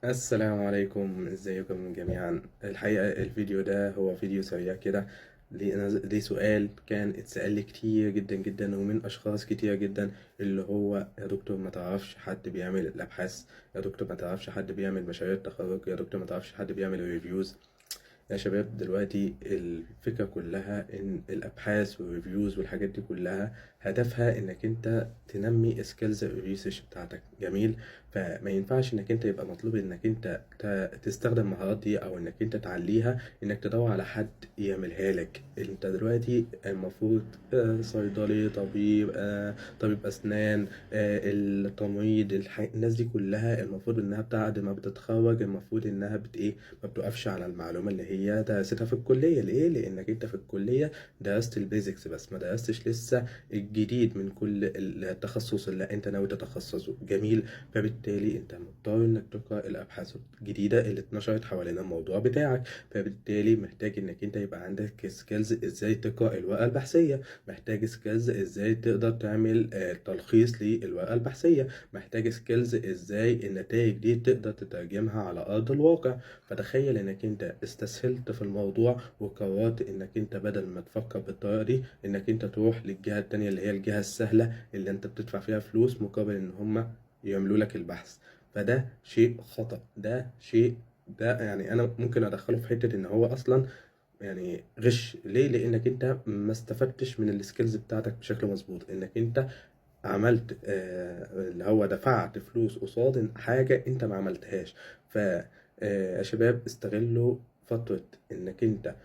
السلام عليكم، ازيكم جميعا. الحقيقة الفيديو ده هو فيديو سريع كده. ليه سؤال كان اتسأل لي كتير جدا جدا ومن أشخاص كتير جدا، اللي هو يا دكتور ما تعرفش حد بيعمل الأبحاث؟ يا دكتور ما تعرفش حد بيعمل مشاريع التخرج؟ يا دكتور ما تعرفش حد بيعمل ريفيوز؟ يا شباب، دلوقتي الفكرة كلها ان الابحاث والريفيوز والحاجات دي كلها هدفها انك انت تنمي سكيلز الريسيرش بتاعتك. جميل. فما ينفعش انك انت يبقى مطلوب انك انت تستخدم المهارات دي او انك انت تعليها انك تدور على حد يعملها لك. انت دلوقتي المفروض صيدلي، طبيب، طبيب اسنان، التمريض، الناس دي كلها المفروض انها بعد ما بتتخرج المفروض انها ايه، ما بتقفش على المعلومة اللي هي درستها في الكلية. ليه؟ لأنك أنت في الكلية درست البيزكس بس، ما درستش لسه الجديد من كل التخصص اللي أنت ناوي تتخصصه. جميل. فبالتالي أنت مضطر إنك تقرأ الأبحاث الجديدة اللي اتنشرت حوالين الموضوع بتاعك. فبالتالي محتاج إنك أنت يبقى عندك سكيلز إزاي تقرأ الورقة البحثية، محتاج سكيلز إزاي تقدر تعمل تلخيص للورقة البحثية، محتاج سكيلز إزاي النتائج دي تقدر تترجمها على أرض الواقع. فتخيل انك انت استسهلت في الموضوع وقررت انك انت بدل ما تفكر بالطريقة دي انك انت تروح للجهة التانية اللي هي الجهة السهلة اللي انت بتدفع فيها فلوس مقابل ان هما يعملوا لك البحث. فده شيء خطأ. ده يعني انا ممكن ادخله في حتة ان هو اصلا يعني غش. ليه؟ لانك انت ما استفدتش من السكيلز بتاعتك بشكل مظبوط. انك انت عملت اللي هو دفعت فلوس قصاد حاجة انت ما عملتهاش. ف يا شباب، استغلوا فترة انك انت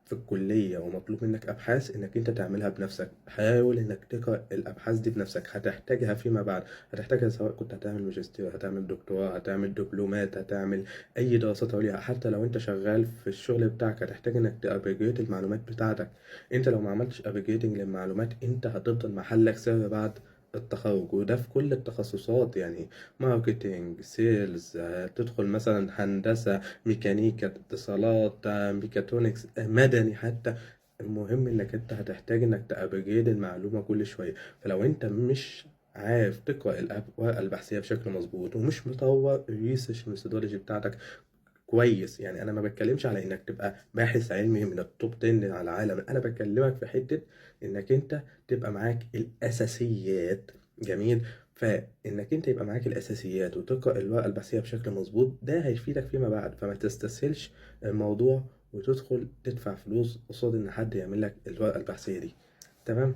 في الكلية ومطلوب منك ابحاث انك انت تعملها بنفسك. حاول انك تقرأ الابحاث دي بنفسك، هتحتاجها فيما بعد. هتحتاجها سواء كنت هتعمل ماجستير، هتعمل دكتوراه، هتعمل دبلومات، هتعمل اي دراسات عليا. حتى لو انت شغال في الشغل بتاعك هتحتاج انك تابجريد المعلومات بتاعتك. انت لو ما عملتش ابجريدنج للمعلومات انت هتفضل محلك سر بعد التخرج. وده في كل التخصصات، يعني ماركتينج، سيلز، تدخل مثلا هندسة، ميكانيكا، اتصالات، ميكاترونكس، مدني حتى. المهم انك انت هتحتاج انك تابجريد المعلومة كل شوية. فلو انت مش عارف تقرأ الورقة البحثية بشكل مظبوط ومش مطور الريسيرش ميثودولوجي بتاعتك كويس، يعني انا ما بتكلمش على انك تبقى باحث علمي من التوب 10 على العالم، انا بكلمك في حتة انك انت تبقى معاك الاساسيات. جميل. فانك انت يبقى معاك الاساسيات وتقرا الورقه البحثيه بشكل مظبوط ده هيفيدك فيما بعد. فما تستسهلش الموضوع وتدخل تدفع فلوس قصاد ان حد يعمل لك الورقه البحثيه دي. تمام.